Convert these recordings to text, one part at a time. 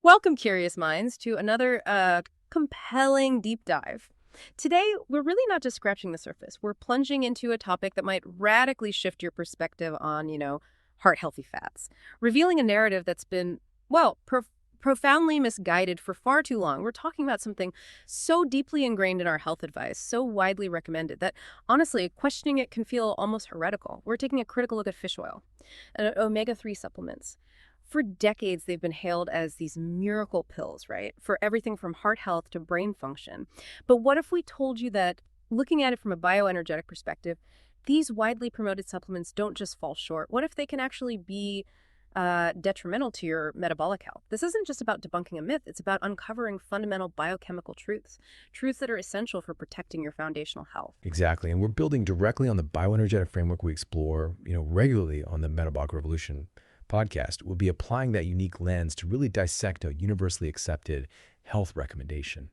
Welcome, curious minds, to another compelling deep dive. Today, we're really not just scratching the surface. We're plunging into a topic that might radically shift your perspective on, heart-healthy fats, revealing a narrative that's been, well, profoundly misguided for far too long. We're talking about something so deeply ingrained in our health advice, so widely recommended, that honestly, questioning it can feel almost heretical. We're taking a critical look at fish oil and omega-3 supplements. For decades, they've been hailed as these miracle pills, right? For everything from heart health to brain function. But what if we told you that, looking at it from a bioenergetic perspective, these widely promoted supplements don't just fall short? What if they can actually be detrimental to your metabolic health? This isn't just about debunking a myth. It's about uncovering fundamental biochemical truths, truths that are essential for protecting your foundational health. Exactly. And we're building directly on the bioenergetic framework we explore, regularly on the Metabolic Revolution podcast. We'll be applying that unique lens to really dissect a universally accepted health recommendation,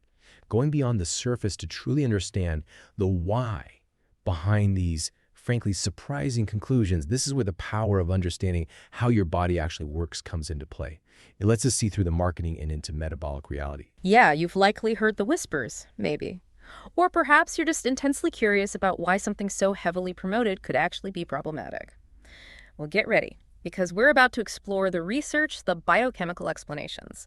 going beyond the surface to truly understand the why behind these, frankly, surprising conclusions. This is where the power of understanding how your body actually works comes into play. It lets us see through the marketing and into metabolic reality. Yeah, you've likely heard the whispers, maybe. Or perhaps you're just intensely curious about why something so heavily promoted could actually be problematic. Well, get ready, because we're about to explore the research, the biochemical explanations.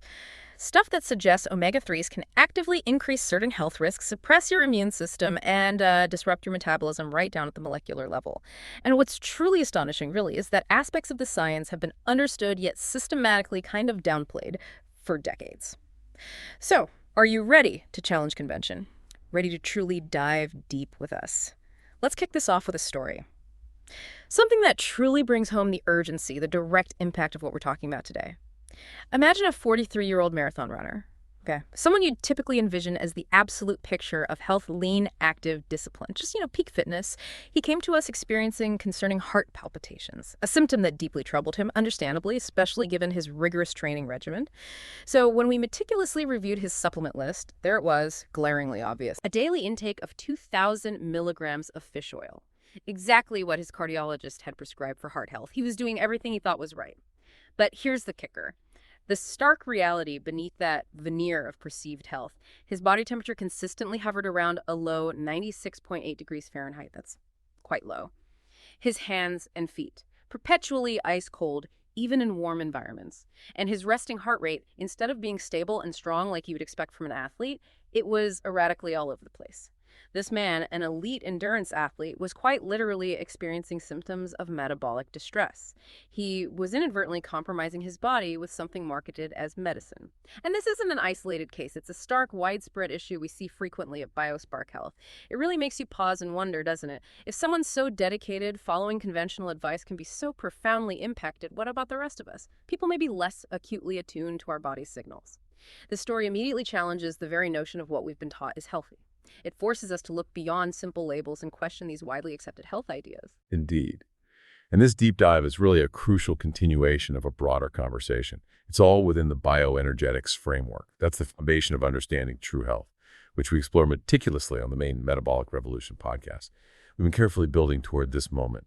Stuff that suggests omega-3s can actively increase certain health risks, suppress your immune system, and disrupt your metabolism right down at the molecular level. And what's truly astonishing, really, is that aspects of the science have been understood yet systematically kind of downplayed for decades. So, are you ready to challenge convention? Ready to truly dive deep with us? Let's kick this off with a story. Something that truly brings home the urgency, the direct impact of what we're talking about today. Imagine a 43-year-old marathon runner. Okay, someone you'd typically envision as the absolute picture of health, lean, active, discipline. Just, peak fitness. He came to us experiencing concerning heart palpitations, a symptom that deeply troubled him, understandably, especially given his rigorous training regimen. So when we meticulously reviewed his supplement list, there it was, glaringly obvious. A daily intake of 2,000 milligrams of fish oil. Exactly what his cardiologist had prescribed for heart health. He was doing everything he thought was right. But here's the kicker. The stark reality beneath that veneer of perceived health. His body temperature consistently hovered around a low 96.8 degrees Fahrenheit. That's quite low. His hands and feet, perpetually ice cold, even in warm environments. And his resting heart rate, instead of being stable and strong like you would expect from an athlete, it was erratically all over the place. This man, an elite endurance athlete, was quite literally experiencing symptoms of metabolic distress. He was inadvertently compromising his body with something marketed as medicine. And this isn't an isolated case. It's a stark, widespread issue we see frequently at Biospark Health. It really makes you pause and wonder, doesn't it? If someone so dedicated, following conventional advice can be so profoundly impacted, what about the rest of us? People may be less acutely attuned to our body's signals. The story immediately challenges the very notion of what we've been taught is healthy. It forces us to look beyond simple labels and question these widely accepted health ideas. Indeed. And this deep dive is really a crucial continuation of a broader conversation. It's all within the bioenergetics framework. That's the foundation of understanding true health, which we explore meticulously on the main Metabolic Revolution podcast. We've been carefully building toward this moment,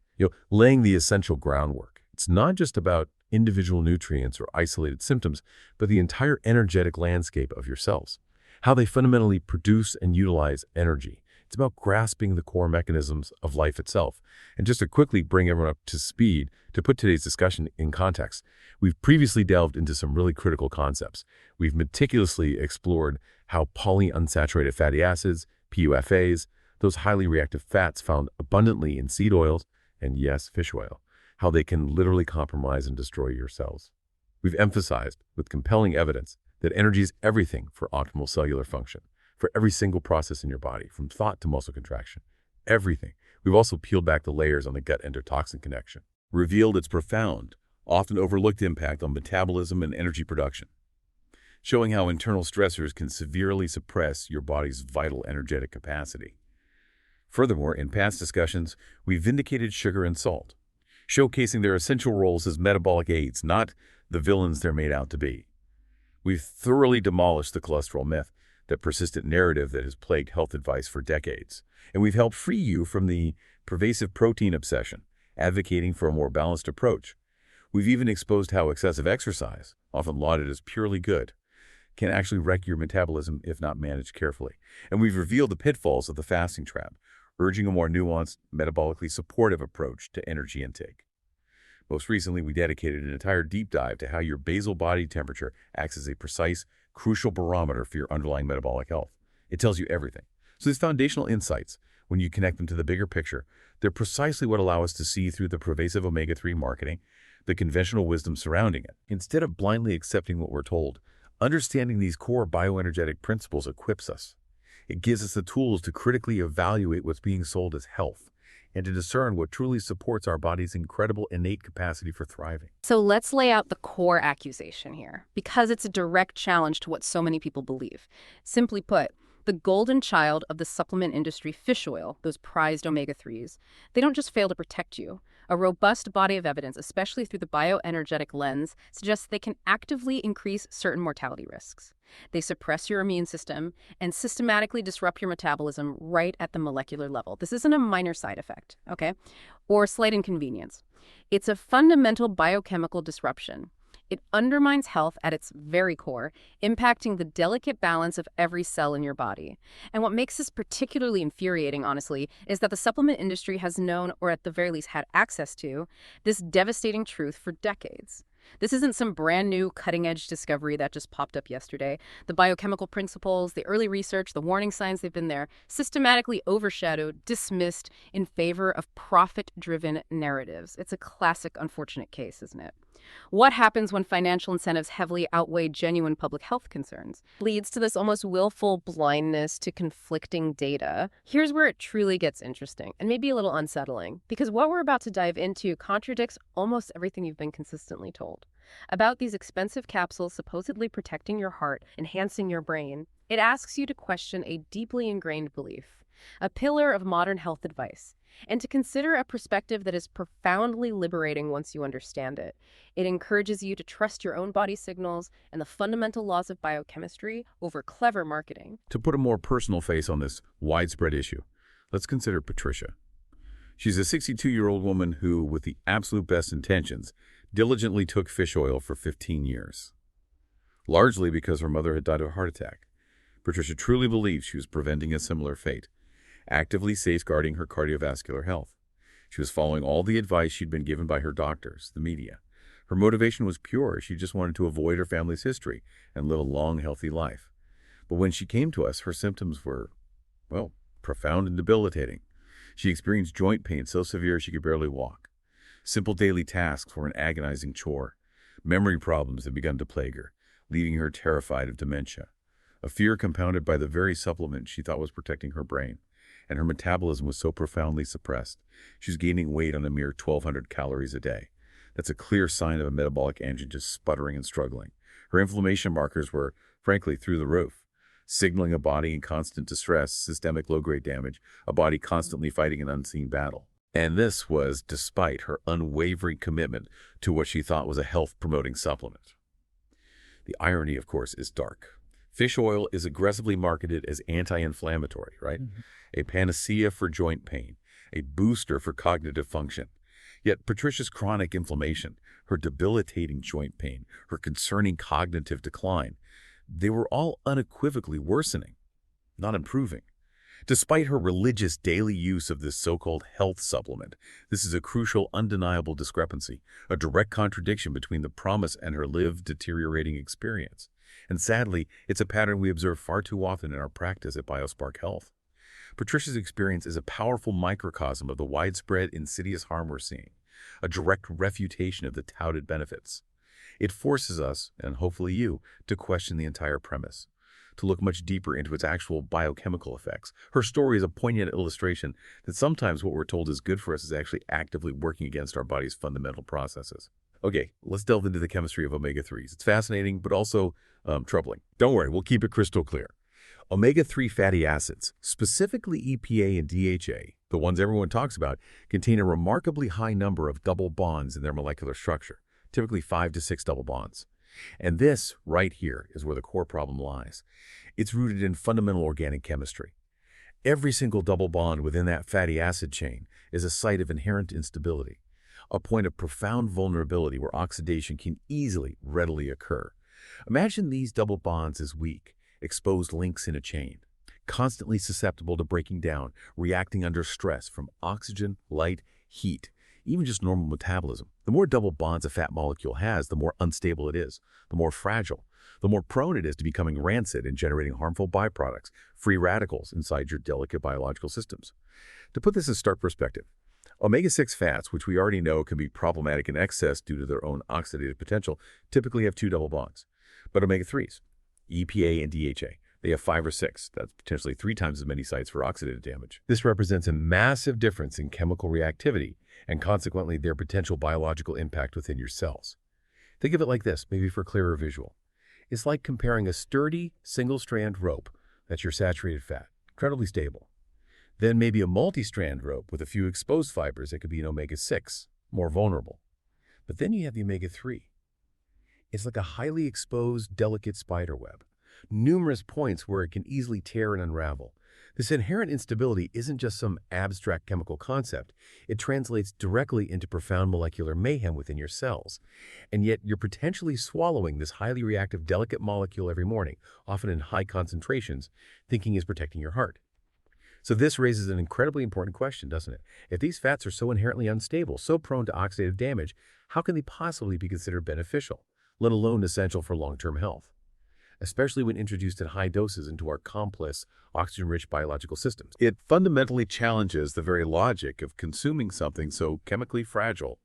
laying the essential groundwork. It's not just about individual nutrients or isolated symptoms, but the entire energetic landscape of your cells, how they fundamentally produce and utilize energy. It's about grasping the core mechanisms of life itself. And just to quickly bring everyone up to speed, to put today's discussion in context, we've previously delved into some really critical concepts. We've meticulously explored how polyunsaturated fatty acids, PUFAs, those highly reactive fats found abundantly in seed oils, and yes, fish oil, how they can literally compromise and destroy your cells. We've emphasized, with compelling evidence, that energy is everything for optimal cellular function, for every single process in your body, from thought to muscle contraction. Everything. We've also peeled back the layers on the gut-endotoxin connection, revealed its profound, often overlooked impact on metabolism and energy production, showing how internal stressors can severely suppress your body's vital energetic capacity. Furthermore, in past discussions, we vindicated sugar and salt, showcasing their essential roles as metabolic aids, not the villains they're made out to be. We've thoroughly demolished the cholesterol myth, that persistent narrative that has plagued health advice for decades. And we've helped free you from the pervasive protein obsession, advocating for a more balanced approach. We've even exposed how excessive exercise, often lauded as purely good, can actually wreck your metabolism if not managed carefully. And we've revealed the pitfalls of the fasting trap, urging a more nuanced, metabolically supportive approach to energy intake. Most recently, we dedicated an entire deep dive to how your basal body temperature acts as a precise, crucial barometer for your underlying metabolic health. It tells you everything. So these foundational insights, when you connect them to the bigger picture, they're precisely what allow us to see through the pervasive omega-3 marketing, the conventional wisdom surrounding it. Instead of blindly accepting what we're told, understanding these core bioenergetic principles equips us. It gives us the tools to critically evaluate what's being sold as health and to discern what truly supports our body's incredible innate capacity for thriving. So let's lay out the core accusation here, because it's a direct challenge to what so many people believe. Simply put, the golden child of the supplement industry, fish oil, those prized omega-3s, they don't just fail to protect you. A robust body of evidence, especially through the bioenergetic lens, suggests they can actively increase certain mortality risks. They suppress your immune system and systematically disrupt your metabolism right at the molecular level. This isn't a minor side effect, okay, or slight inconvenience. It's a fundamental biochemical disruption. It undermines health at its very core, impacting the delicate balance of every cell in your body. And what makes this particularly infuriating, honestly, is that the supplement industry has known, or at the very least had access to, this devastating truth for decades. This isn't some brand new cutting-edge discovery that just popped up yesterday. The biochemical principles, the early research, the warning signs, they've been there, systematically overshadowed, dismissed in favor of profit-driven narratives. It's a classic unfortunate case, isn't it? What happens when financial incentives heavily outweigh genuine public health concerns? Leads to this almost willful blindness to conflicting data. Here's where it truly gets interesting, and maybe a little unsettling, because what we're about to dive into contradicts almost everything you've been consistently told. About these expensive capsules supposedly protecting your heart, enhancing your brain, it asks you to question a deeply ingrained belief, a pillar of modern health advice, and to consider a perspective that is profoundly liberating once you understand it. It encourages you to trust your own body signals and the fundamental laws of biochemistry over clever marketing. To put a more personal face on this widespread issue, let's consider Patricia. She's a 62-year-old woman who, with the absolute best intentions, diligently took fish oil for 15 years. Largely because her mother had died of a heart attack. Patricia truly believed she was preventing a similar fate, actively safeguarding her cardiovascular health. She was following all the advice she'd been given by her doctors, the media. Her motivation was pure. She just wanted to avoid her family's history and live a long, healthy life. But when she came to us, her symptoms were, well, profound and debilitating. She experienced joint pain so severe she could barely walk. Simple daily tasks were an agonizing chore. Memory problems had begun to plague her, leaving her terrified of dementia. A fear compounded by the very supplement she thought was protecting her brain. And her metabolism was so profoundly suppressed, she was gaining weight on a mere 1,200 calories a day. That's a clear sign of a metabolic engine just sputtering and struggling. Her inflammation markers were, frankly, through the roof, signaling a body in constant distress, systemic low-grade damage, a body constantly fighting an unseen battle. And this was despite her unwavering commitment to what she thought was a health-promoting supplement. The irony, of course, is dark. Fish oil is aggressively marketed as anti-inflammatory, right? Mm-hmm. A panacea for joint pain, a booster for cognitive function. Yet Patricia's chronic inflammation, her debilitating joint pain, her concerning cognitive decline, they were all unequivocally worsening, not improving. Despite her religious daily use of this so-called health supplement, this is a crucial, undeniable discrepancy, a direct contradiction between the promise and her lived deteriorating experience. And sadly, it's a pattern we observe far too often in our practice at Biospark Health. Patricia's experience is a powerful microcosm of the widespread insidious harm we're seeing, a direct refutation of the touted benefits. It forces us, and hopefully you, to question the entire premise, to look much deeper into its actual biochemical effects. Her story is a poignant illustration that sometimes what we're told is good for us is actually actively working against our body's fundamental processes. Okay, let's delve into the chemistry of omega-3s. It's fascinating, but also troubling. Don't worry, we'll keep it crystal clear. Omega-3 fatty acids, specifically EPA and DHA, the ones everyone talks about, contain a remarkably high number of double bonds in their molecular structure, typically 5 to 6 double bonds. And this, right here, is where the core problem lies. It's rooted in fundamental organic chemistry. Every single double bond within that fatty acid chain is a site of inherent instability, a point of profound vulnerability where oxidation can readily occur. Imagine these double bonds as weak, exposed links in a chain, constantly susceptible to breaking down, reacting under stress from oxygen, light, heat, even just normal metabolism. The more double bonds a fat molecule has, the more unstable it is, the more fragile, the more prone it is to becoming rancid and generating harmful byproducts, free radicals inside your delicate biological systems. To put this in stark perspective, omega-6 fats, which we already know can be problematic in excess due to their own oxidative potential, typically have 2 double bonds. But omega-3s, EPA and DHA, they have 5 or 6. That's potentially 3 times as many sites for oxidative damage. This represents a massive difference in chemical reactivity and consequently their potential biological impact within your cells. Think of it like this, maybe for a clearer visual. It's like comparing a sturdy, single-strand rope, that's your saturated fat, incredibly stable. Then maybe a multi-strand rope with a few exposed fibers that could be an omega-6, more vulnerable. But then you have the omega-3. It's like a highly exposed, delicate spider web. Numerous points where it can easily tear and unravel. This inherent instability isn't just some abstract chemical concept. It translates directly into profound molecular mayhem within your cells. And yet you're potentially swallowing this highly reactive, delicate molecule every morning, often in high concentrations, thinking is protecting your heart. So this raises an incredibly important question, doesn't it? If these fats are so inherently unstable, so prone to oxidative damage, how can they possibly be considered beneficial, let alone essential for long-term health? Especially when introduced in high doses into our complex, oxygen-rich biological systems. It fundamentally challenges the very logic of consuming something so chemically fragile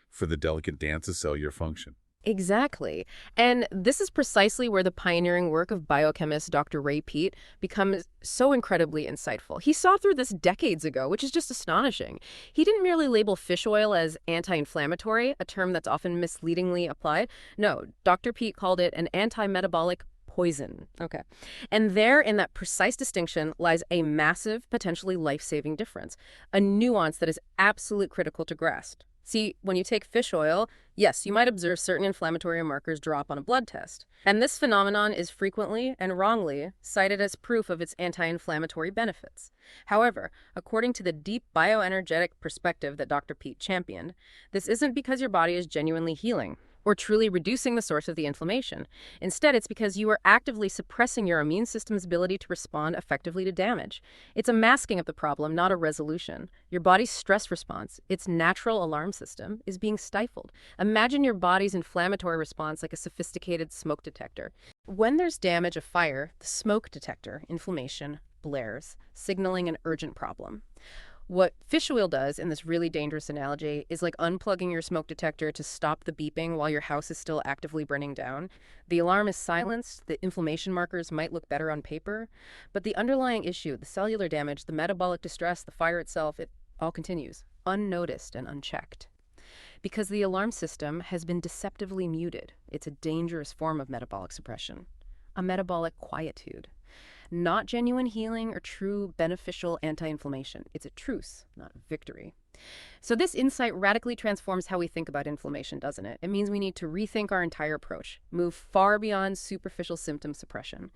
for the delicate dance of cellular function. Exactly. And this is precisely where the pioneering work of biochemist Dr. Ray Peat becomes so incredibly insightful. He saw through this decades ago, which is just astonishing. He didn't merely label fish oil as anti-inflammatory, a term that's often misleadingly applied. No, Dr. Peat called it an anti-metabolic poison. Okay. And there, in that precise distinction, lies a massive, potentially life-saving difference, a nuance that is absolutely critical to grasp. See, when you take fish oil, yes, you might observe certain inflammatory markers drop on a blood test. And this phenomenon is frequently and wrongly cited as proof of its anti-inflammatory benefits. However, according to the deep bioenergetic perspective that Dr. Peat championed, this isn't because your body is genuinely healing or truly reducing the source of the inflammation. Instead, it's because you are actively suppressing your immune system's ability to respond effectively to damage. It's a masking of the problem, not a resolution. Your body's stress response, its natural alarm system, is being stifled. Imagine your body's inflammatory response like a sophisticated smoke detector. When there's damage or fire, the smoke detector, inflammation, blares, signaling an urgent problem. What fish oil does in this really dangerous analogy is like unplugging your smoke detector to stop the beeping while your house is still actively burning down. The alarm is silenced, the inflammation markers might look better on paper, but the underlying issue, the cellular damage, the metabolic distress, the fire itself, it all continues, unnoticed and unchecked. Because the alarm system has been deceptively muted, it's a dangerous form of metabolic suppression, a metabolic quietude. Not genuine healing or true beneficial anti-inflammation. It's a truce, not a victory. So this insight radically transforms how we think about inflammation, doesn't it? It means we need to rethink our entire approach, move far beyond superficial symptom suppression,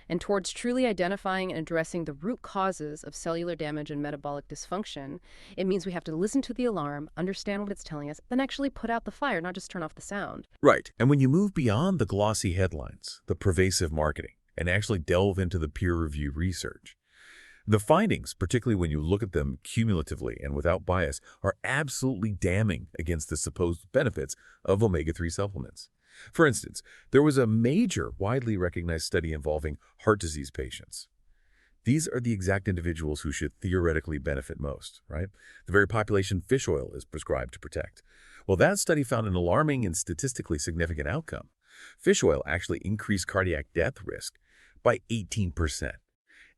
and towards truly identifying and addressing the root causes of cellular damage and metabolic dysfunction. It means we have to listen to the alarm, understand what it's telling us, then actually put out the fire, not just turn off the sound. Right. And when you move beyond the glossy headlines, the pervasive marketing, and actually delve into the peer-reviewed research, the findings, particularly when you look at them cumulatively and without bias, are absolutely damning against the supposed benefits of omega-3 supplements. For instance, there was a major, widely recognized study involving heart disease patients. These are the exact individuals who should theoretically benefit most, right? The very population fish oil is prescribed to protect. Well, that study found an alarming and statistically significant outcome. Fish oil actually increased cardiac death risk by 18%.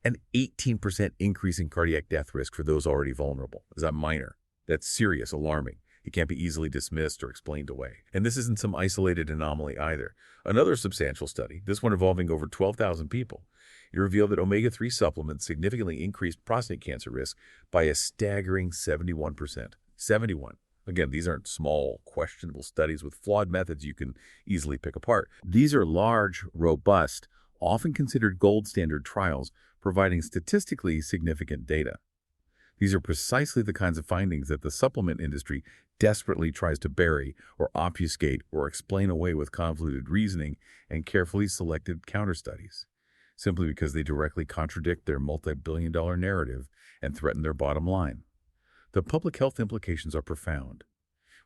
An 18% increase in cardiac death risk for those already vulnerable. Is that minor? That's serious, alarming. It can't be easily dismissed or explained away. And this isn't some isolated anomaly either. Another substantial study, this one involving over 12,000 people, it revealed that omega-3 supplements significantly increased prostate cancer risk by a staggering 71%. 71. Again, these aren't small, questionable studies with flawed methods you can easily pick apart. These are large, robust, often considered gold standard trials providing statistically significant data. These are precisely the kinds of findings that the supplement industry desperately tries to bury or obfuscate or explain away with convoluted reasoning and carefully selected counter-studies, simply because they directly contradict their multi-billion-dollar narrative and threaten their bottom line. The public health implications are profound.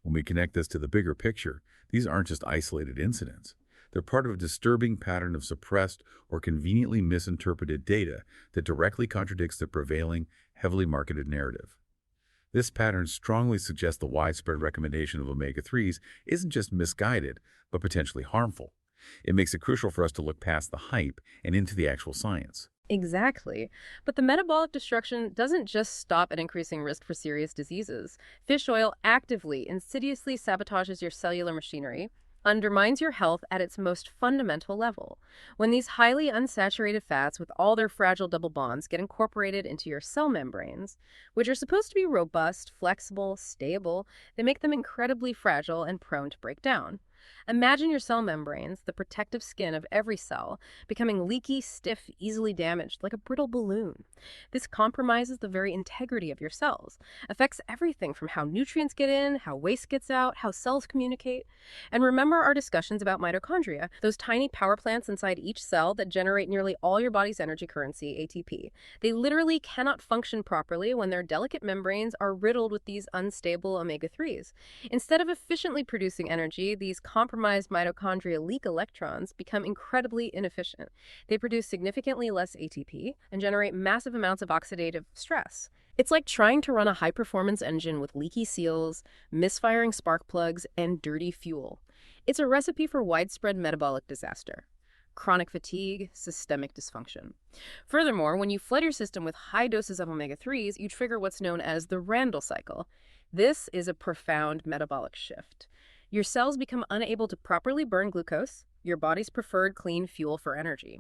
When we connect this to the bigger picture, these aren't just isolated incidents. They're part of a disturbing pattern of suppressed or conveniently misinterpreted data that directly contradicts the prevailing, heavily marketed narrative. This pattern strongly suggests the widespread recommendation of omega-3s isn't just misguided, but potentially harmful. It makes it crucial for us to look past the hype and into the actual science. Exactly. But the metabolic destruction doesn't just stop at increasing risk for serious diseases. Fish oil actively, insidiously sabotages your cellular machinery, undermines your health at its most fundamental level. When these highly unsaturated fats with all their fragile double bonds get incorporated into your cell membranes, which are supposed to be robust, flexible, stable, they make them incredibly fragile and prone to break down. Imagine your cell membranes, the protective skin of every cell, becoming leaky, stiff, easily damaged, like a brittle balloon. This compromises the very integrity of your cells, affects everything from how nutrients get in, how waste gets out, how cells communicate. And remember our discussions about mitochondria, those tiny power plants inside each cell that generate nearly all your body's energy currency, ATP. They literally cannot function properly when their delicate membranes are riddled with these unstable omega-3s. Instead of efficiently producing energy, these compromised mitochondria leak electrons, become incredibly inefficient. They produce significantly less ATP and generate massive amounts of oxidative stress. It's like trying to run a high-performance engine with leaky seals, misfiring spark plugs, and dirty fuel. It's a recipe for widespread metabolic disaster. Chronic fatigue, systemic dysfunction. Furthermore, when you flood your system with high doses of omega-3s, you trigger what's known as the Randle cycle. This is a profound metabolic shift. Your cells become unable to properly burn glucose, your body's preferred clean fuel for energy.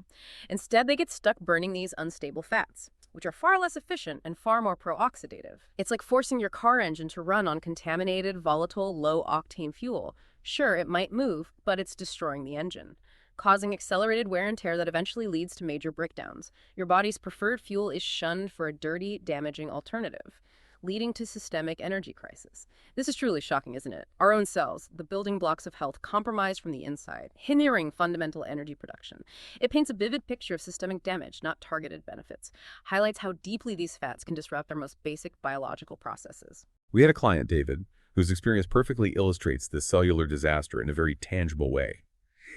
Instead, they get stuck burning these unstable fats, which are far less efficient and far more pro-oxidative. It's like forcing your car engine to run on contaminated, volatile, low-octane fuel. Sure, it might move, but it's destroying the engine, causing accelerated wear and tear that eventually leads to major breakdowns. Your body's preferred fuel is shunned for a dirty, damaging alternative, leading to systemic energy crisis. This is truly shocking, isn't it? Our own cells, the building blocks of health, compromised from the inside, hindering fundamental energy production. It paints a vivid picture of systemic damage, not targeted benefits, highlights how deeply these fats can disrupt our most basic biological processes. We had a client, David, whose experience perfectly illustrates this cellular disaster in a very tangible way.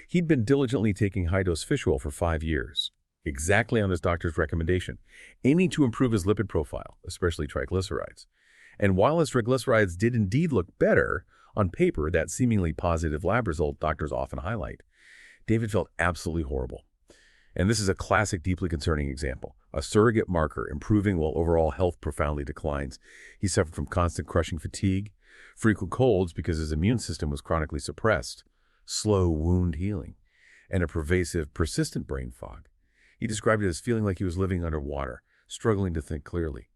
He'd been diligently taking high-dose fish oil for 5 years, exactly on his doctor's recommendation, aiming to improve his lipid profile, especially triglycerides. And while his triglycerides did indeed look better, on paper, that seemingly positive lab result doctors often highlight, David felt absolutely horrible. And this is a classic, deeply concerning example. A surrogate marker improving while overall health profoundly declines. He suffered from constant crushing fatigue, frequent colds because his immune system was chronically suppressed, slow wound healing, and a pervasive, persistent brain fog. He described it as feeling like he was living underwater, struggling to think clearly.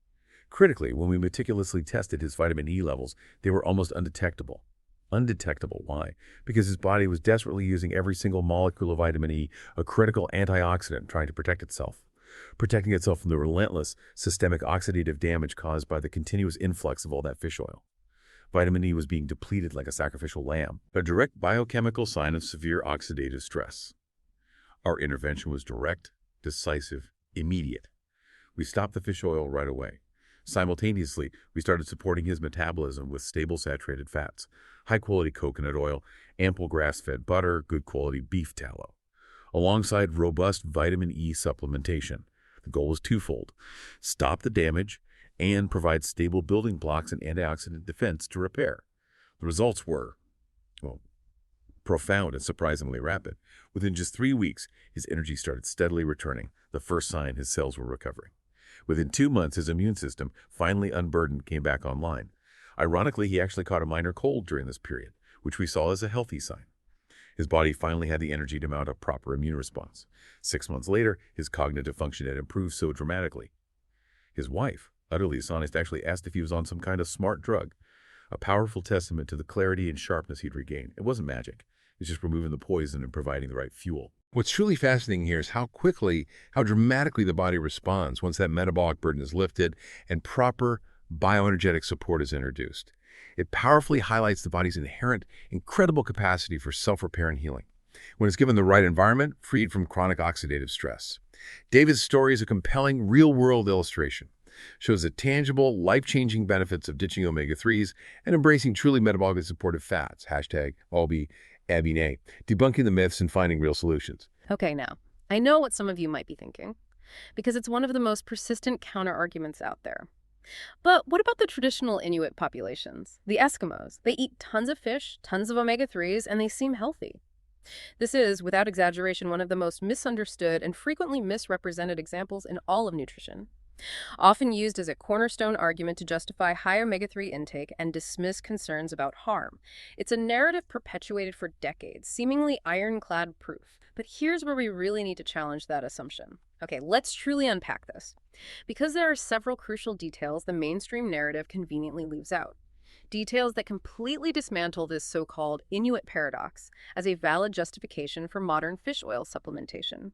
Critically, when we meticulously tested his vitamin E levels, they were almost undetectable. Undetectable. Why? Because his body was desperately using every single molecule of vitamin E, a critical antioxidant, trying to protect itself. Protecting itself from the relentless systemic oxidative damage caused by the continuous influx of all that fish oil. Vitamin E was being depleted like a sacrificial lamb, a direct biochemical sign of severe oxidative stress. Our intervention was direct, decisive, immediate. We stopped the fish oil right away. Simultaneously, we started supporting his metabolism with stable saturated fats, high-quality coconut oil, ample grass-fed butter, good-quality beef tallow, alongside robust vitamin E supplementation. The goal was twofold: stop the damage and provide stable building blocks and antioxidant defense to repair. The results were, well, profound and surprisingly rapid. Within just 3 weeks, his energy started steadily returning, the first sign his cells were recovering. Within 2 months, his immune system, finally unburdened, came back online. Ironically, he actually caught a minor cold during this period, which we saw as a healthy sign. His body finally had the energy to mount a proper immune response. 6 months later, his cognitive function had improved so dramatically. His wife, utterly astonished, actually asked if he was on some kind of smart drug, a powerful testament to the clarity and sharpness he'd regained. It wasn't magic. It was just removing the poison and providing the right fuel. What's truly fascinating here is how dramatically the body responds once that metabolic burden is lifted and proper bioenergetic support is introduced. It powerfully highlights the body's inherent, incredible capacity for self-repair and healing, when it's given the right environment, freed from chronic oxidative stress. David's story is a compelling, real-world illustration. Shows the tangible, life-changing benefits of ditching omega-3s and embracing truly metabolically supportive fats, hashtag #ABNA, debunking the myths and finding real solutions. Okay, now, I know what some of you might be thinking, because it's one of the most persistent counter-arguments out there. But what about the traditional Inuit populations? The Eskimos. They eat tons of fish, tons of omega-3s, and they seem healthy. This is, without exaggeration, one of the most misunderstood and frequently misrepresented examples in all of nutrition. Often used as a cornerstone argument to justify high omega-3 intake and dismiss concerns about harm. It's a narrative perpetuated for decades, seemingly ironclad proof. But here's where we really need to challenge that assumption. Okay, let's truly unpack this. Because there are several crucial details the mainstream narrative conveniently leaves out. Details that completely dismantle this so-called Inuit paradox as a valid justification for modern fish oil supplementation.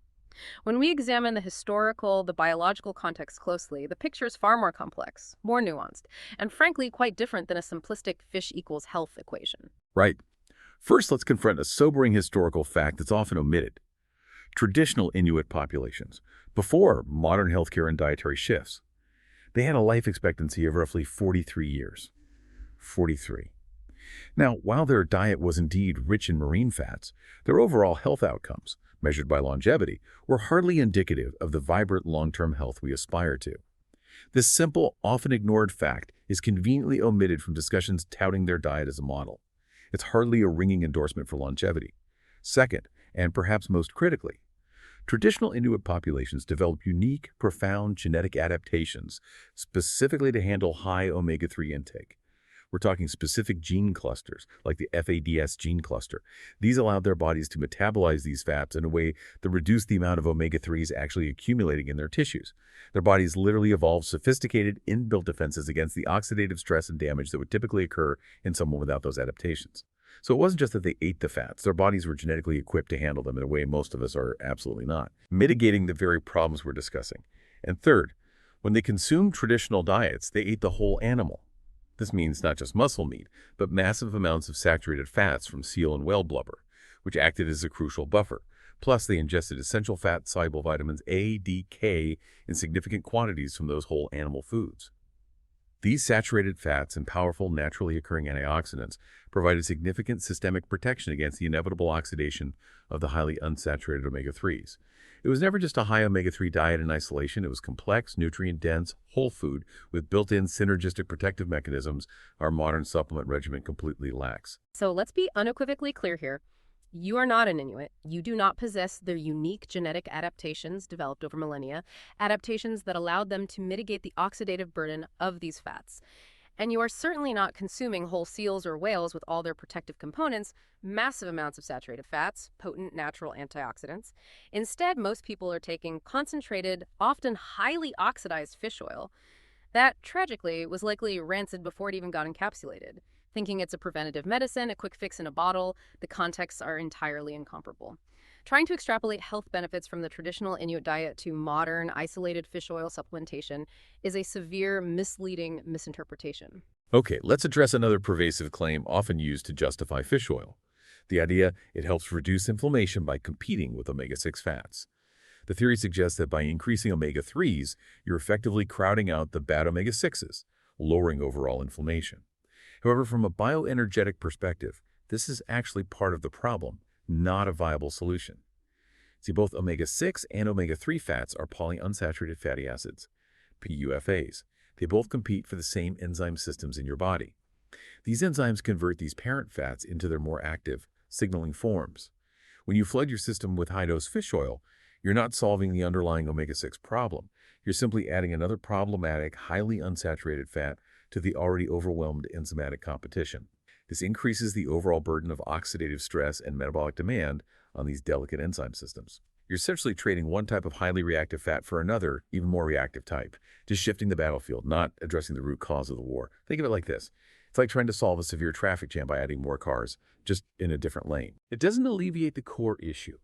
When we examine the historical, the biological context closely, the picture is far more complex, more nuanced, and frankly quite different than a simplistic fish equals health equation. Right. First, let's confront a sobering historical fact that's often omitted. Traditional Inuit populations, before modern healthcare and dietary shifts, they had a life expectancy of roughly 43 years. 43. Now, while their diet was indeed rich in marine fats, their overall health outcomes, measured by longevity, were hardly indicative of the vibrant long-term health we aspire to. This simple, often ignored fact is conveniently omitted from discussions touting their diet as a model. It's hardly a ringing endorsement for longevity. Second, and perhaps most critically, traditional Inuit populations developed unique, profound genetic adaptations specifically to handle high omega-3 intake. We're talking specific gene clusters, like the FADS gene cluster. These allowed their bodies to metabolize these fats in a way that reduced the amount of omega-3s actually accumulating in their tissues. Their bodies literally evolved sophisticated inbuilt defenses against the oxidative stress and damage that would typically occur in someone without those adaptations. So it wasn't just that they ate the fats. Their bodies were genetically equipped to handle them in a way most of us are absolutely not, mitigating the very problems we're discussing. And third, when they consumed traditional diets, they ate the whole animal. This means not just muscle meat, but massive amounts of saturated fats from seal and whale blubber, which acted as a crucial buffer. Plus, they ingested essential fat-soluble vitamins A, D, K in significant quantities from those whole animal foods. These saturated fats and powerful naturally occurring antioxidants provided significant systemic protection against the inevitable oxidation of the highly unsaturated omega-3s. It was never just a high omega-3 diet in isolation. It was complex, nutrient-dense, whole food with built-in synergistic protective mechanisms our modern supplement regimen completely lacks. So let's be unequivocally clear here. You are not an Inuit. You do not possess their unique genetic adaptations developed over millennia, adaptations that allowed them to mitigate the oxidative burden of these fats. And you are certainly not consuming whole seals or whales with all their protective components, massive amounts of saturated fats, potent natural antioxidants. Instead, most people are taking concentrated, often highly oxidized fish oil that, tragically, was likely rancid before it even got encapsulated. Thinking it's a preventative medicine, a quick fix in a bottle, the contexts are entirely incomparable. Trying to extrapolate health benefits from the traditional Inuit diet to modern, isolated fish oil supplementation is a severe, misleading misinterpretation. Okay, let's address another pervasive claim often used to justify fish oil. The idea it helps reduce inflammation by competing with omega-6 fats. The theory suggests that by increasing omega-3s, you're effectively crowding out the bad omega-6s, lowering overall inflammation. However, from a bioenergetic perspective, this is actually part of the problem, not a viable solution. See, both omega-6 and omega-3 fats are polyunsaturated fatty acids, PUFAs. They both compete for the same enzyme systems in your body. These enzymes convert these parent fats into their more active, signaling forms. When you flood your system with high-dose fish oil, you're not solving the underlying omega-6 problem. You're simply adding another problematic, highly unsaturated fat to the already overwhelmed enzymatic competition. This increases the overall burden of oxidative stress and metabolic demand on these delicate enzyme systems. You're essentially trading one type of highly reactive fat for another, even more reactive type, just shifting the battlefield, not addressing the root cause of the war. Think of it like this. It's like trying to solve a severe traffic jam by adding more cars, just in a different lane. It doesn't alleviate the core issue.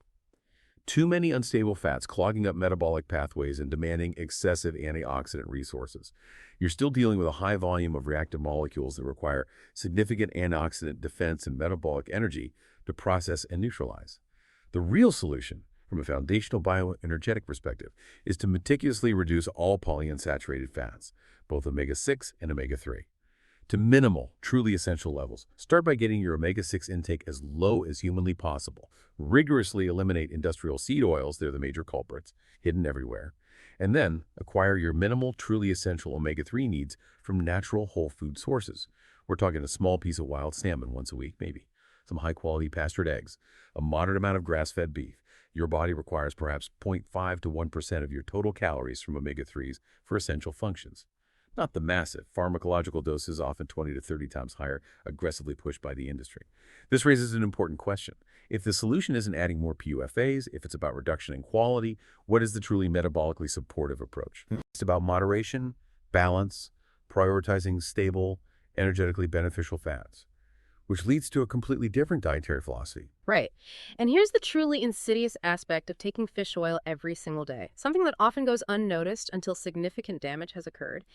Too many unstable fats clogging up metabolic pathways and demanding excessive antioxidant resources. You're still dealing with a high volume of reactive molecules that require significant antioxidant defense and metabolic energy to process and neutralize. The real solution, from a foundational bioenergetic perspective, is to meticulously reduce all polyunsaturated fats, both omega-6 and omega-3, to minimal, truly essential levels. Start by getting your omega-6 intake as low as humanly possible. Rigorously eliminate industrial seed oils, they're the major culprits, hidden everywhere. And then acquire your minimal, truly essential omega-3 needs from natural whole food sources. We're talking a small piece of wild salmon once a week, maybe. Some high-quality pastured eggs, a moderate amount of grass-fed beef. Your body requires perhaps 0.5 to 1% of your total calories from omega-3s for essential functions. Not the massive, pharmacological doses often 20 to 30 times higher, aggressively pushed by the industry. This raises an important question. If the solution isn't adding more PUFAs, if it's about reduction in quality, what is the truly metabolically supportive approach? It's about moderation, balance, prioritizing stable, energetically beneficial fats, which leads to a completely different dietary philosophy. Right. And here's the truly insidious aspect of taking fish oil every single day. Something that often goes unnoticed until significant damage has occurred.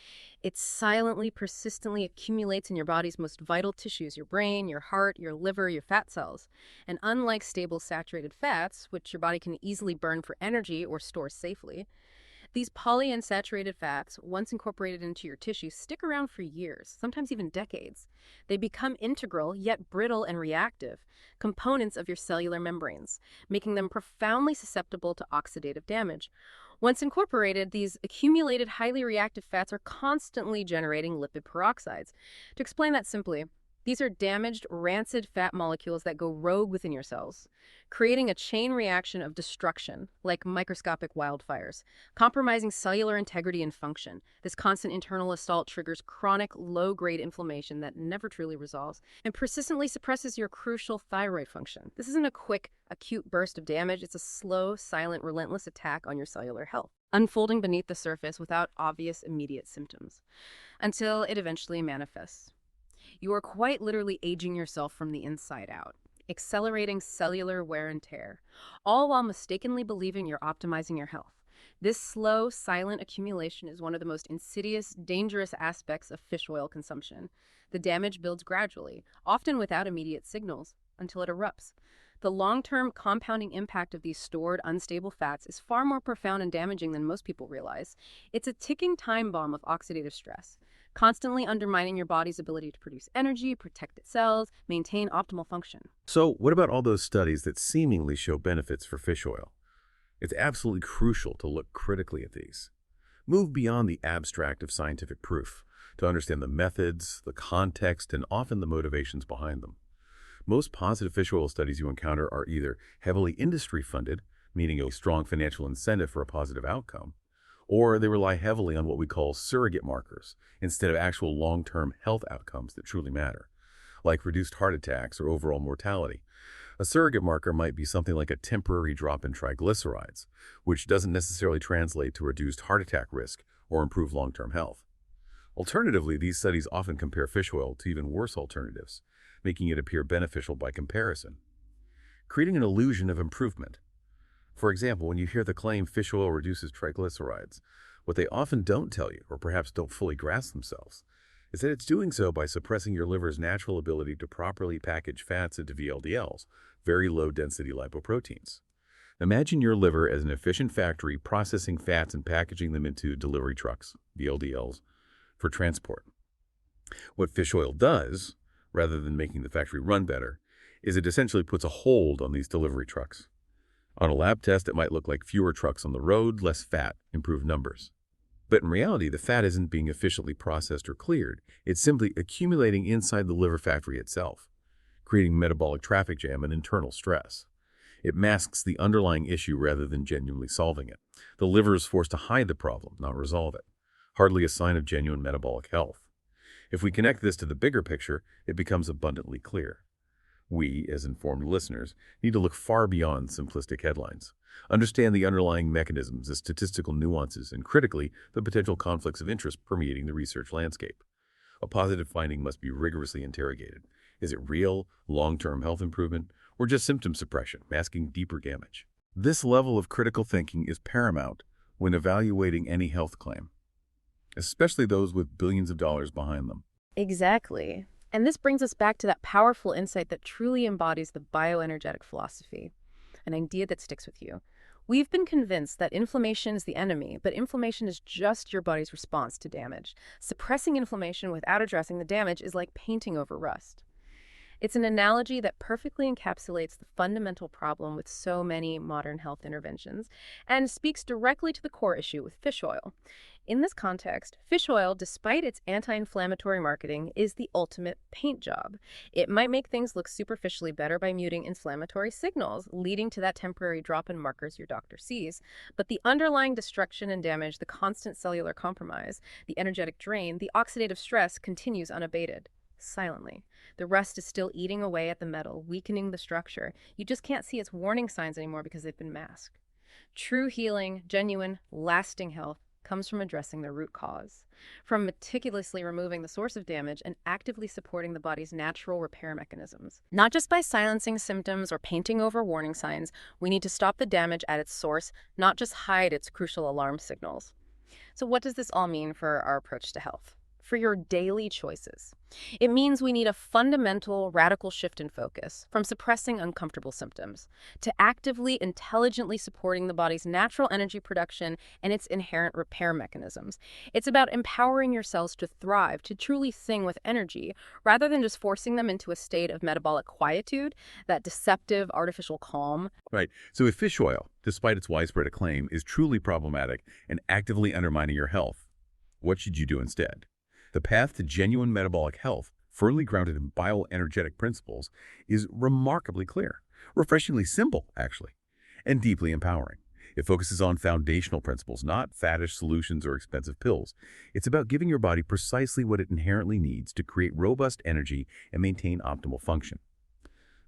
It silently, persistently accumulates in your body's most vital tissues, your brain, your heart, your liver, your fat cells. And unlike stable saturated fats, which your body can easily burn for energy or store safely, these polyunsaturated fats, once incorporated into your tissue, stick around for years, sometimes even decades. They become integral, yet brittle and reactive, components of your cellular membranes, making them profoundly susceptible to oxidative damage. Once incorporated, these accumulated highly reactive fats are constantly generating lipid peroxides. To explain that simply, these are damaged, rancid fat molecules that go rogue within your cells, creating a chain reaction of destruction, like microscopic wildfires, compromising cellular integrity and function. This constant internal assault triggers chronic, low-grade inflammation that never truly resolves and persistently suppresses your crucial thyroid function. This isn't a quick, acute burst of damage. It's a slow, silent, relentless attack on your cellular health, unfolding beneath the surface without obvious immediate symptoms, until it eventually manifests. You are quite literally aging yourself from the inside out, accelerating cellular wear and tear, all while mistakenly believing you're optimizing your health. This slow, silent accumulation is one of the most insidious, dangerous aspects of fish oil consumption. The damage builds gradually, often without immediate signals, until it erupts. The long-term compounding impact of these stored, unstable fats is far more profound and damaging than most people realize. It's a ticking time bomb of oxidative stress, constantly undermining your body's ability to produce energy, protect its cells, maintain optimal function. So what about all those studies that seemingly show benefits for fish oil? It's absolutely crucial to look critically at these. Move beyond the abstract of scientific proof to understand the methods, the context, and often the motivations behind them. Most positive fish oil studies you encounter are either heavily industry-funded, meaning a strong financial incentive for a positive outcome, or they rely heavily on what we call surrogate markers instead of actual long-term health outcomes that truly matter, like reduced heart attacks or overall mortality. A surrogate marker might be something like a temporary drop in triglycerides, which doesn't necessarily translate to reduced heart attack risk or improved long-term health. Alternatively, these studies often compare fish oil to even worse alternatives, making it appear beneficial by comparison, creating an illusion of improvement. For example, when you hear the claim fish oil reduces triglycerides, what they often don't tell you, or perhaps don't fully grasp themselves, is that it's doing so by suppressing your liver's natural ability to properly package fats into VLDLs, very low-density lipoproteins. Imagine your liver as an efficient factory processing fats and packaging them into delivery trucks, VLDLs, for transport. What fish oil does, rather than making the factory run better, is it essentially puts a hold on these delivery trucks. On a lab test, it might look like fewer trucks on the road, less fat, improved numbers. But in reality, the fat isn't being efficiently processed or cleared. It's simply accumulating inside the liver factory itself, creating metabolic traffic jam and internal stress. It masks the underlying issue rather than genuinely solving it. The liver is forced to hide the problem, not resolve it. Hardly a sign of genuine metabolic health. If we connect this to the bigger picture, it becomes abundantly clear. We, as informed listeners, need to look far beyond simplistic headlines, understand the underlying mechanisms, the statistical nuances, and critically, the potential conflicts of interest permeating the research landscape. A positive finding must be rigorously interrogated. Is it real, long-term health improvement, or just symptom suppression, masking deeper damage? This level of critical thinking is paramount when evaluating any health claim, especially those with billions of dollars behind them. Exactly. And this brings us back to that powerful insight that truly embodies the bioenergetic philosophy, an idea that sticks with you. We've been convinced that inflammation is the enemy, but inflammation is just your body's response to damage. Suppressing inflammation without addressing the damage is like painting over rust. It's an analogy that perfectly encapsulates the fundamental problem with so many modern health interventions and speaks directly to the core issue with fish oil. In this context, fish oil, despite its anti-inflammatory marketing, is the ultimate paint job. It might make things look superficially better by muting inflammatory signals, leading to that temporary drop in markers your doctor sees. But the underlying destruction and damage, the constant cellular compromise, the energetic drain, the oxidative stress continues unabated, silently. The rust is still eating away at the metal, weakening the structure. You just can't see its warning signs anymore because they've been masked. True healing, genuine, lasting health, comes from addressing the root cause, from meticulously removing the source of damage and actively supporting the body's natural repair mechanisms. Not just by silencing symptoms or painting over warning signs, we need to stop the damage at its source, not just hide its crucial alarm signals. So what does this all mean for our approach to health? For your daily choices. It means we need a fundamental, radical shift in focus from suppressing uncomfortable symptoms to actively, intelligently supporting the body's natural energy production and its inherent repair mechanisms. It's about empowering your cells to thrive, to truly sing with energy, rather than just forcing them into a state of metabolic quietude, that deceptive, artificial calm. Right. So if fish oil, despite its widespread acclaim, is truly problematic and actively undermining your health, what should you do instead? The path to genuine metabolic health, firmly grounded in bioenergetic principles, is remarkably clear, refreshingly simple, actually, and deeply empowering. It focuses on foundational principles, not faddish solutions or expensive pills. It's about giving your body precisely what it inherently needs to create robust energy and maintain optimal function.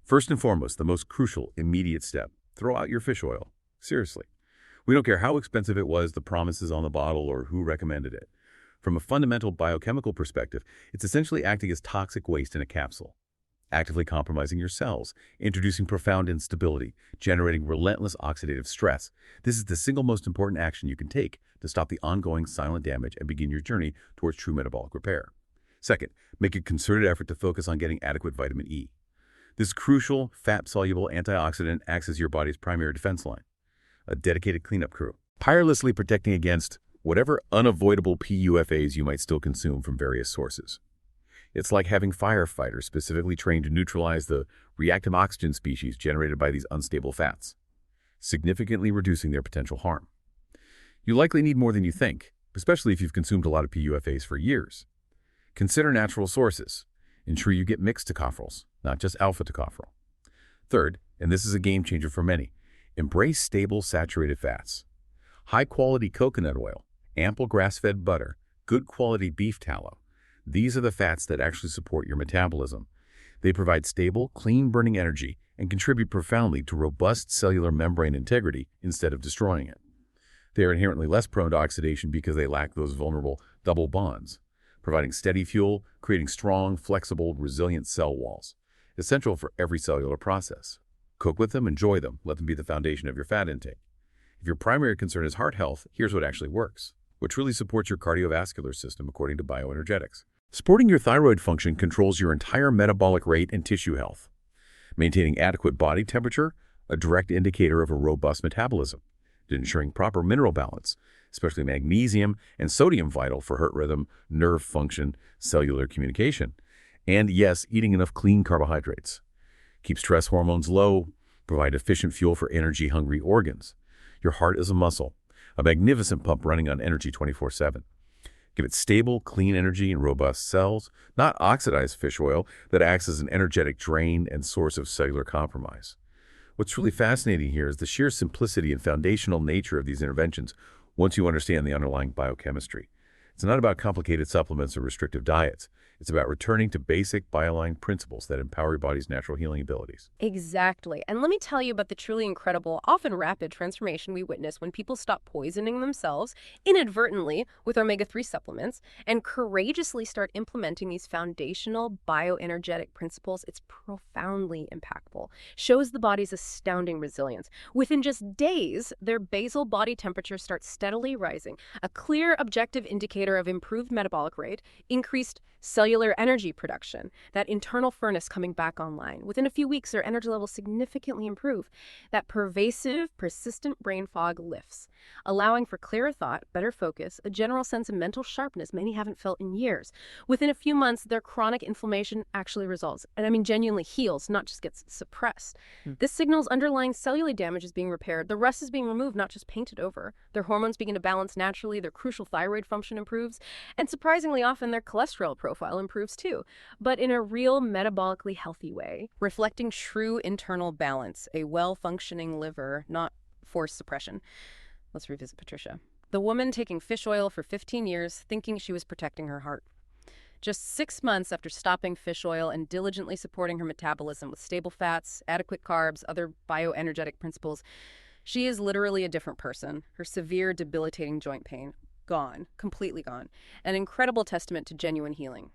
First and foremost, the most crucial, immediate step, throw out your fish oil. Seriously. We don't care how expensive it was, the promises on the bottle, or who recommended it. From a fundamental biochemical perspective, it's essentially acting as toxic waste in a capsule, actively compromising your cells, introducing profound instability, generating relentless oxidative stress. This is the single most important action you can take to stop the ongoing silent damage and begin your journey towards true metabolic repair. Second, make a concerted effort to focus on getting adequate vitamin E. This crucial, fat-soluble antioxidant acts as your body's primary defense line, a dedicated cleanup crew, tirelessly protecting against whatever unavoidable PUFAs you might still consume from various sources. It's like having firefighters specifically trained to neutralize the reactive oxygen species generated by these unstable fats, significantly reducing their potential harm. You likely need more than you think, especially if you've consumed a lot of PUFAs for years. Consider natural sources. Ensure you get mixed tocopherols, not just alpha tocopherol. Third, and this is a game changer for many, embrace stable saturated fats. High-quality coconut oil, ample grass-fed butter, good quality beef tallow. These are the fats that actually support your metabolism. They provide stable, clean-burning energy and contribute profoundly to robust cellular membrane integrity instead of destroying it. They are inherently less prone to oxidation because they lack those vulnerable double bonds, providing steady fuel, creating strong, flexible, resilient cell walls, essential for every cellular process. Cook with them, enjoy them, let them be the foundation of your fat intake. If your primary concern is heart health, here's what actually works, what truly supports your cardiovascular system according to bioenergetics. Supporting your thyroid function controls your entire metabolic rate and tissue health. Maintaining adequate body temperature, a direct indicator of a robust metabolism. Ensuring proper mineral balance, especially magnesium and sodium vital for heart rhythm, nerve function, cellular communication. And yes, eating enough clean carbohydrates. Keep stress hormones low, provide efficient fuel for energy-hungry organs. Your heart is a muscle, a magnificent pump running on energy 24/7. Give it stable, clean energy and robust cells, not oxidized fish oil that acts as an energetic drain and source of cellular compromise. What's really fascinating here is the sheer simplicity and foundational nature of these interventions once you understand the underlying biochemistry. It's not about complicated supplements or restrictive diets. It's about returning to basic bioline principles that empower your body's natural healing abilities. Exactly. And let me tell you about the truly incredible, often rapid transformation we witness when people stop poisoning themselves inadvertently with omega-3 supplements and courageously start implementing these foundational bioenergetic principles. It's profoundly impactful. Shows the body's astounding resilience. Within just days, their basal body temperature starts steadily rising, a clear objective indicator of improved metabolic rate, increased cellular energy production, that internal furnace coming back online. Within a few weeks, their energy levels significantly improve. That pervasive, persistent brain fog lifts, allowing for clearer thought, better focus, a general sense of mental sharpness many haven't felt in years. Within a few months, their chronic inflammation actually resolves. And I mean, genuinely heals, not just gets suppressed. This signals underlying cellular damage is being repaired. The rust is being removed, not just painted over. Their hormones begin to balance naturally. Their crucial thyroid function improves. And surprisingly often, their cholesterol profile improves too, but in a real metabolically healthy way, reflecting true internal balance, a well-functioning liver, not forced suppression. Let's revisit Patricia, the woman taking fish oil for 15 years, thinking she was protecting her heart. Just 6 months after stopping fish oil and diligently supporting her metabolism with stable fats, adequate carbs, other bioenergetic principles, she is literally a different person. Her severe, debilitating joint pain, gone, completely gone. An incredible testament to genuine healing.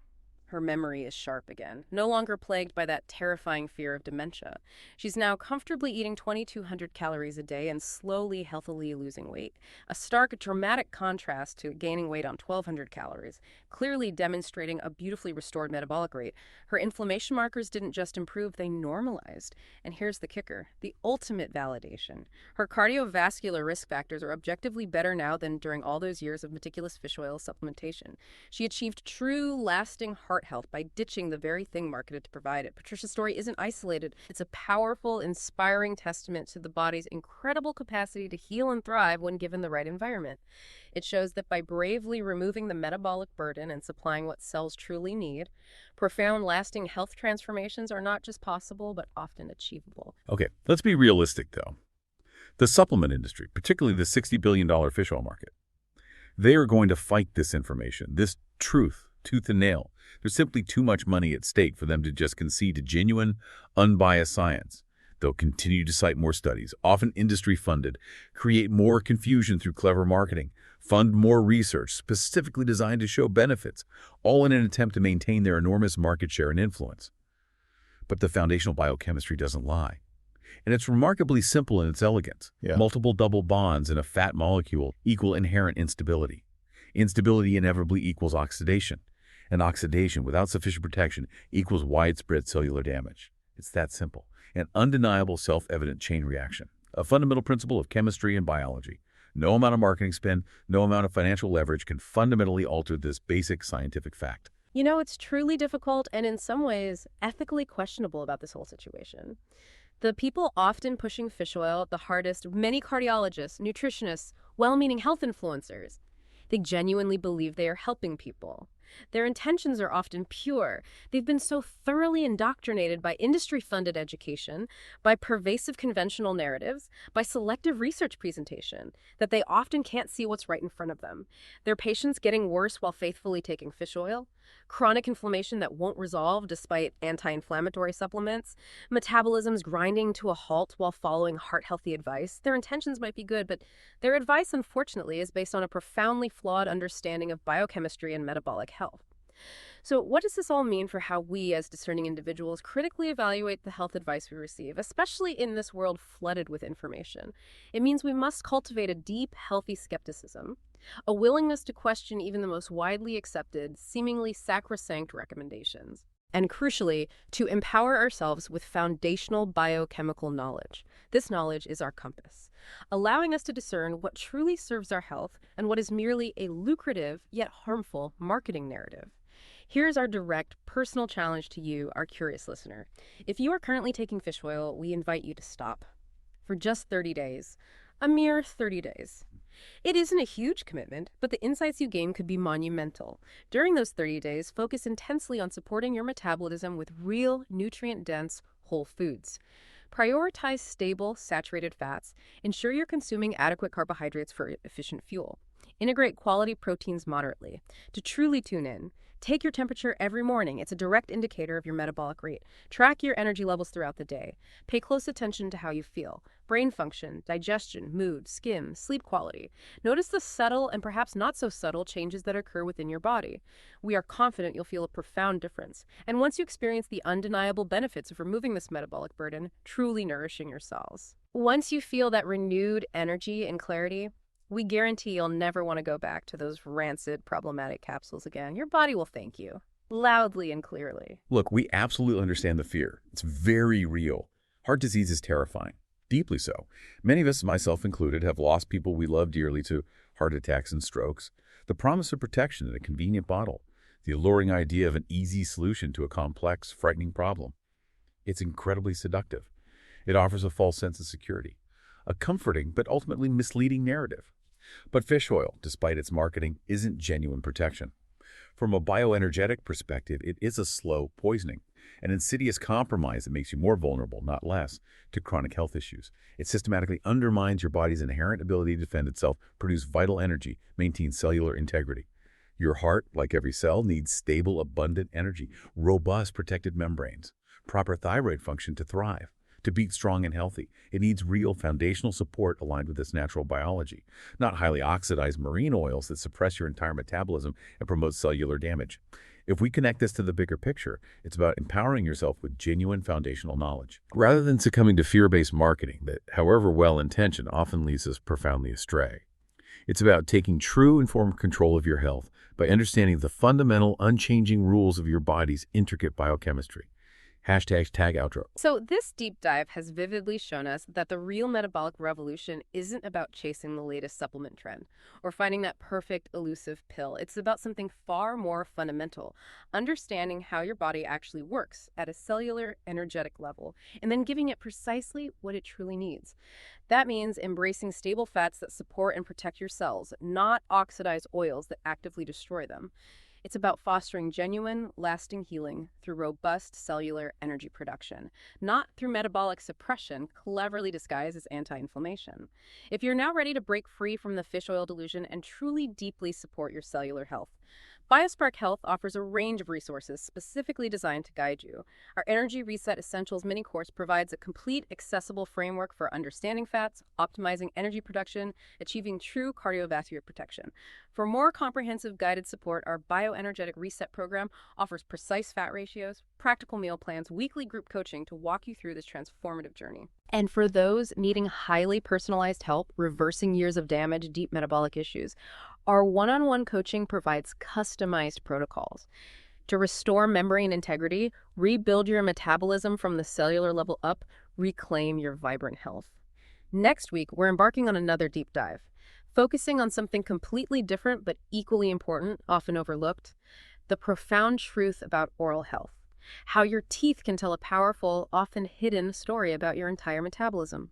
Her memory is sharp again, no longer plagued by that terrifying fear of dementia. She's now comfortably eating 2,200 calories a day and slowly, healthily losing weight. A stark, dramatic contrast to gaining weight on 1,200 calories, clearly demonstrating a beautifully restored metabolic rate. Her inflammation markers didn't just improve, they normalized. And here's the kicker, the ultimate validation. Her cardiovascular risk factors are objectively better now than during all those years of meticulous fish oil supplementation. She achieved true, lasting heart health by ditching the very thing marketed to provide it. Patricia's story isn't isolated. It's a powerful, inspiring testament to the body's incredible capacity to heal and thrive when given the right environment. It shows that by bravely removing the metabolic burden and supplying what cells truly need, profound, lasting health transformations are not just possible, but often achievable. Okay, let's be realistic, though. The supplement industry, particularly the $60 billion fish oil market, they are going to fight this information, this truth, tooth and nail. There's simply too much money at stake for them to just concede to genuine, unbiased science. They'll continue to cite more studies, often industry-funded, create more confusion through clever marketing, fund more research specifically designed to show benefits, all in an attempt to maintain their enormous market share and influence. But the foundational biochemistry doesn't lie. And it's remarkably simple in its elegance. Yeah. Multiple double bonds in a fat molecule equal inherent instability. Instability inevitably equals oxidation. And oxidation without sufficient protection equals widespread cellular damage. It's that simple. An undeniable, self-evident chain reaction. A fundamental principle of chemistry and biology. No amount of marketing spend, no amount of financial leverage can fundamentally alter this basic scientific fact. You know, it's truly difficult and in some ways ethically questionable about this whole situation. The people often pushing fish oil the hardest, many cardiologists, nutritionists, well-meaning health influencers, they genuinely believe they are helping people. Their intentions are often pure. They've been so thoroughly indoctrinated by industry-funded education, by pervasive conventional narratives, by selective research presentation, that they often can't see what's right in front of them. Their patients getting worse while faithfully taking fish oil, chronic inflammation that won't resolve despite anti-inflammatory supplements, metabolisms grinding to a halt while following heart-healthy advice. Their intentions might be good, but their advice, unfortunately, is based on a profoundly flawed understanding of biochemistry and metabolic health. So what does this all mean for how we, as discerning individuals, critically evaluate the health advice we receive, especially in this world flooded with information? It means we must cultivate a deep, healthy skepticism, a willingness to question even the most widely accepted, seemingly sacrosanct recommendations, and crucially, to empower ourselves with foundational biochemical knowledge. This knowledge is our compass, allowing us to discern what truly serves our health and what is merely a lucrative yet harmful marketing narrative. Here's our direct, personal challenge to you, our curious listener. If you are currently taking fish oil, we invite you to stop for just 30 days, a mere 30 days. It isn't a huge commitment, but the insights you gain could be monumental. During those 30 days, focus intensely on supporting your metabolism with real, nutrient-dense, whole foods. Prioritize stable, saturated fats. Ensure you're consuming adequate carbohydrates for efficient fuel. Integrate quality proteins moderately. To truly tune in, take your temperature every morning. It's a direct indicator of your metabolic rate. Track your energy levels throughout the day. Pay close attention to how you feel. Brain function, digestion, mood, skin, sleep quality. Notice the subtle and perhaps not so subtle changes that occur within your body. We are confident you'll feel a profound difference. And once you experience the undeniable benefits of removing this metabolic burden, truly nourishing your cells. Once you feel that renewed energy and clarity, we guarantee you'll never want to go back to those rancid, problematic capsules again. Your body will thank you, loudly and clearly. Look, we absolutely understand the fear. It's very real. Heart disease is terrifying, deeply so. Many of us, myself included, have lost people we love dearly to heart attacks and strokes. The promise of protection in a convenient bottle, the alluring idea of an easy solution to a complex, frightening problem. It's incredibly seductive. It offers a false sense of security, a comforting but ultimately misleading narrative. But fish oil, despite its marketing, isn't genuine protection. From a bioenergetic perspective, it is a slow poisoning, an insidious compromise that makes you more vulnerable, not less, to chronic health issues. It systematically undermines your body's inherent ability to defend itself, produce vital energy, maintain cellular integrity. Your heart, like every cell, needs stable, abundant energy, robust protected membranes, proper thyroid function to thrive. To beat strong and healthy, it needs real foundational support aligned with its natural biology, not highly oxidized marine oils that suppress your entire metabolism and promote cellular damage. If we connect this to the bigger picture, it's about empowering yourself with genuine foundational knowledge, rather than succumbing to fear-based marketing that, however well-intentioned, often leads us profoundly astray. It's about taking true informed control of your health by understanding the fundamental, unchanging rules of your body's intricate biochemistry. #tag outro. So this deep dive has vividly shown us that the real metabolic revolution isn't about chasing the latest supplement trend or finding that perfect elusive pill. It's about something far more fundamental, understanding how your body actually works at a cellular energetic level and then giving it precisely what it truly needs. That means embracing stable fats that support and protect your cells, not oxidized oils that actively destroy them. It's about fostering genuine, lasting healing through robust cellular energy production, not through metabolic suppression cleverly disguised as anti-inflammation. If you're now ready to break free from the fish oil delusion and truly deeply support your cellular health, Biospark Health offers a range of resources specifically designed to guide you. Our Energy Reset Essentials mini course provides a complete, accessible framework for understanding fats, optimizing energy production, achieving true cardiovascular protection. For more comprehensive guided support, our Bioenergetic Reset program offers precise fat ratios, practical meal plans, weekly group coaching to walk you through this transformative journey. And for those needing highly personalized help reversing years of damage, deep metabolic issues, our one-on-one coaching provides customized protocols to restore membrane integrity, rebuild your metabolism from the cellular level up, reclaim your vibrant health. Next week, we're embarking on another deep dive, focusing on something completely different but equally important, often overlooked, the profound truth about oral health, how your teeth can tell a powerful, often hidden story about your entire metabolism.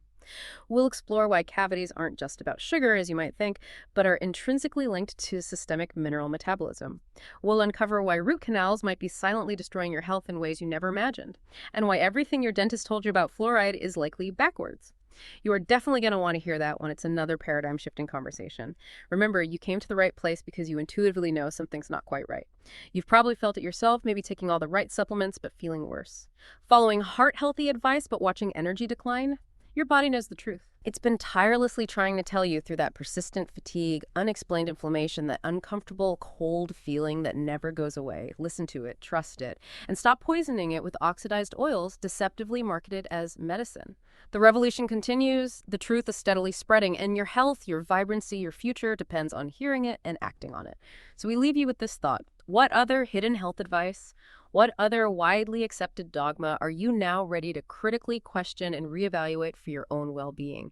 We'll explore why cavities aren't just about sugar, as you might think, but are intrinsically linked to systemic mineral metabolism. We'll uncover why root canals might be silently destroying your health in ways you never imagined, and why everything your dentist told you about fluoride is likely backwards. You are definitely going to want to hear that one. It's another paradigm-shifting conversation. Remember, you came to the right place because you intuitively know something's not quite right. You've probably felt it yourself, maybe taking all the right supplements but feeling worse. Following heart-healthy advice but watching energy decline? Your body knows the truth. It's been tirelessly trying to tell you through that persistent fatigue, unexplained inflammation, that uncomfortable, cold feeling that never goes away. Listen to it, trust it, and stop poisoning it with oxidized oils deceptively marketed as medicine. The revolution continues, the truth is steadily spreading, and your health, your vibrancy, your future depends on hearing it and acting on it. So we leave you with this thought. What other hidden health advice, what other widely accepted dogma are you now ready to critically question and reevaluate for your own well-being?